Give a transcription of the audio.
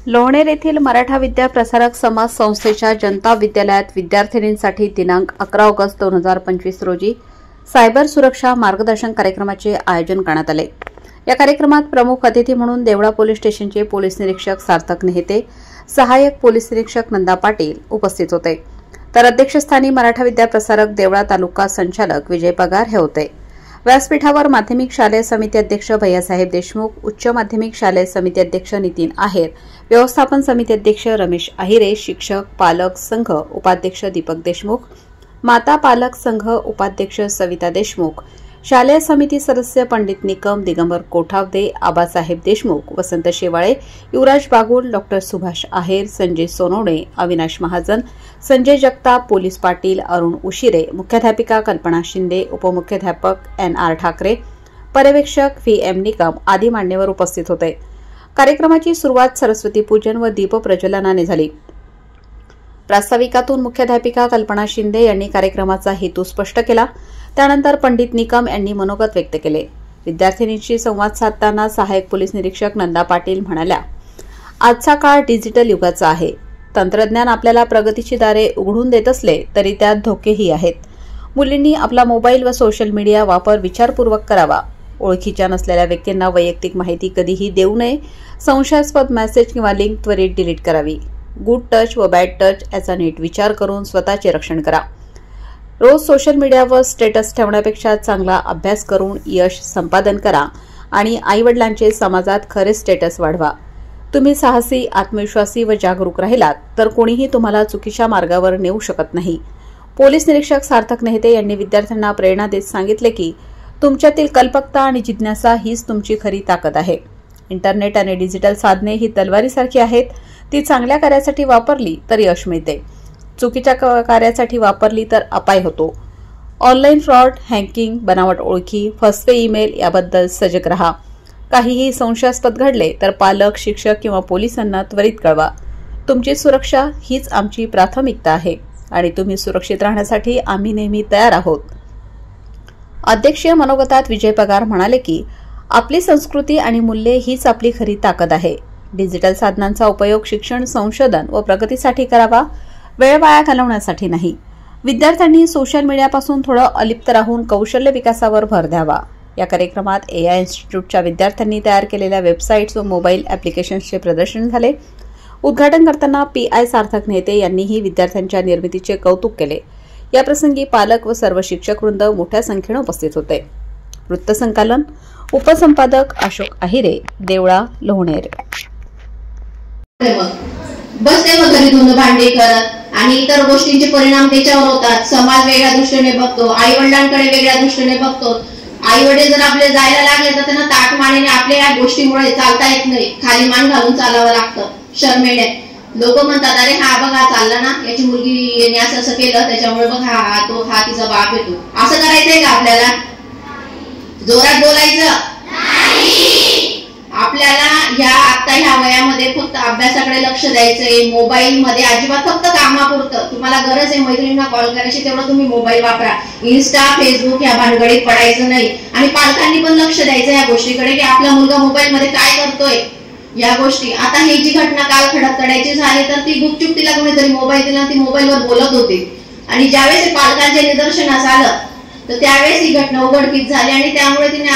लोणेर येथील मराठा विद्या प्रसारक समाज संस्थेच्या जनता विद्यालयात विद्यार्थिनींसाठी दिनांक 11 ऑगस्ट 2025 रोजी सायबर सुरक्षा मार्गदर्शन कार्यक्रमाचे आयोजन करण्यात आले। या कार्यक्रमात प्रमुख अतिथी म्हणून देवळा पोलीस स्टेशनचे पोलीस निरीक्षक सार्थक नेहते, सहाय्यक पोलीस निरीक्षक नंदा पाटील उपस्थित होते। तर अध्यक्षस्थानी मराठा विद्या प्रसारक देवळा तालुका संचालक विजय पगार हे होते। व्यासपीठावर माध्यमिक शालेय समिती अध्यक्ष भैयासाहेब देशमुख, उच्च माध्यमिक शालेय समिती अध्यक्ष नितीन आहेर, व्यवस्थापन समिती अध्यक्ष रमेश आहिरे, शिक्षक पालक संघ उपाध्यक्ष दीपक देशमुख, माता पालक संघ उपाध्यक्ष सविता देशमुख, शालेय समिती सदस्य पंडित निकम, दिगंबर कोठावदे, आबासाहेब देशमुख, वसंत शेवाळे, युवराज बागुल, डॉ सुभाष आहेर, संजय सोनवणे, अविनाश महाजन, संजय जगताप, पोलीस पाटील अरुण उशिरे, मुख्याध्यापिका कल्पना शिंदे, उपमुख्याध्यापक NR ठाकरे, पर्यवेक्षक VM निकम आदी मान्यवर उपस्थित होते। कार्यक्रमाची सुरुवात सरस्वती पूजन व दीप प्रज्वलनाने झाली। प्रास्ताविकातून मुख्याध्यापिका कल्पना शिंदे यांनी कार्यक्रमाचा हेतू स्पष्ट केला। त्यानंतर पंडित निकम यांनी मनोगत व्यक्त केले। विद्यार्थिनींशी संवाद साधताना सहाय्यक पोलीस निरीक्षक नंदा पाटील म्हणाल्या, आजचा काळ डिजिटल युगाचा आहे। तंत्रज्ञान आपल्याला प्रगतीची दारे उघडून देत असले तरी त्यात धोकेही आहेत। मुलींनी आपला मोबाईल व सोशल मीडिया वापर विचारपूर्वक करावा। ओळखीच्या नसलेल्या व्यक्तींना वैयक्तिक माहिती कधीही देऊ नये। संशयास्पद मेसेज किंवा लिंक त्वरित डिलीट करावी। गुड टच व बॅड टच याचा नीट विचार करून स्वतःचे रक्षण करा। रोज सोशल मीडियावर स्टेटस ठेवण्यापेक्षा चांगला अभ्यास करून यश संपादन करा आणि आईवडिलांचे समाजात खरे स्टेटस वाढवा। तुम्ही साहसी, आत्मविश्वासी व जागरूक राहिलात तर कोणीही तुम्हाला चुकीच्या मार्गावर नेऊ शकत नाही। पोलीस निरीक्षक सार्थक नेहते यांनी विद्यार्थ्यांना प्रेरणा देत सांगितले की तुमच्यातील कल्पकता आणि जिज्ञासा हीच तुमची खरी ताकद आहे। इंटरनेट आणि डिजिटल साधने ही तलवारीसारखी आहेत। ती चांगल्या कार्यासाठी वापरली तर यश मिळते, चुकीच्या कार्यासाठी वापरली तर अपाय होतो। ऑनलाईन फ्रॉड, हॅकिंग, बनावट ओळखी, फसवे ईमेल याबद्दल सजग रहा। काहीही संशयास्पद घडले तर पालक, शिक्षक किंवा पोलिसांना त्वरित कळवा। तुमची सुरक्षा हीच आमची प्राथमिकता आहे आणि तुम्ही सुरक्षित राहण्यासाठी आम्ही नेहमी तयार आहोत। अध्यक्षीय मनोगतात विजय पगार म्हणाले की आपली संस्कृती आणि मूल्ये हीच आपली खरी ताकद आहे। डिजिटल साधनांचा उपयोग शिक्षण, संशोधन व प्रगतीसाठी करावा, वेळ वाया घालवण्यासाठी नाही। विद्यार्थ्यांनी सोशल मीडियापासून थोडं अलिप्त राहून कौशल्य विकासावर भर द्यावा। या कार्यक्रमात AI इन्स्टिट्यूटच्या विद्यार्थ्यांनी तयार केलेल्या वेबसाईट्स व मोबाईल ॲप्लिकेशन्सचे प्रदर्शन झाले। उद्घाटन करताना PI सार्थक नेहते यांनीही विद्यार्थ्यांच्या निर्मितीचे कौतुक केले। याप्रसंगी पालक व सर्व शिक्षक वृंद मोठ्या संख्येने उपस्थित होते। वृत्तसंकलन उपसंपादक अशोक आहिरे, देवळा, लोणेर। बसते मग घरी धुणं भांडी करत आणि इतर गोष्टींचे परिणाम त्याच्यावर होतात। समाज वेगळ्या दृष्टीने बघतो, आई वडिलांकडे वेगळ्या दृष्टीने बघतो। आई वडील जर आपले जायला लागले तर त्यांना ताटमानेने आपल्या या गोष्टीमुळे चालता येत नाही, खाली मान घालून चालावं लागतं शर्मेने। लोक म्हणतात अरे हा बघा चालला ना, याची मुलगी यांनी असं केलं त्याच्यामुळे बघ हा तिचा बाप येतो। असं करायचंय का आपल्याला? जोरात बोलायचं आपल्याला। आता ह्या वयामध्ये फक्त अभ्यासाकडे लक्ष द्यायचंय, मोबाईल मध्ये अजिबात फक्त कामापुरतं। तुम्हाला गरज आहे मैत्रिणींना कॉल करायची तेवढं तुम्ही मोबाईल वापरा। इन्स्टा, फेसबुक या भानगडीत पडायचं नाही आणि पालकांनी पण लक्ष द्यायचं या गोष्टीकडे की आपला मुलगा मोबाईल मध्ये काय करतोय या गोष्टी। आता ही जी घटना काल खडकतड्याची झाली तर ती गुपचूप तिला कोणीतरी मोबाईल दिला, ती मोबाईलवर बोलत होती आणि ज्यावेळेस पालकांच्या निदर्शनास आलं तर त्यावेळेस ही घटना उघडकीस झाली आणि त्यामुळे तिने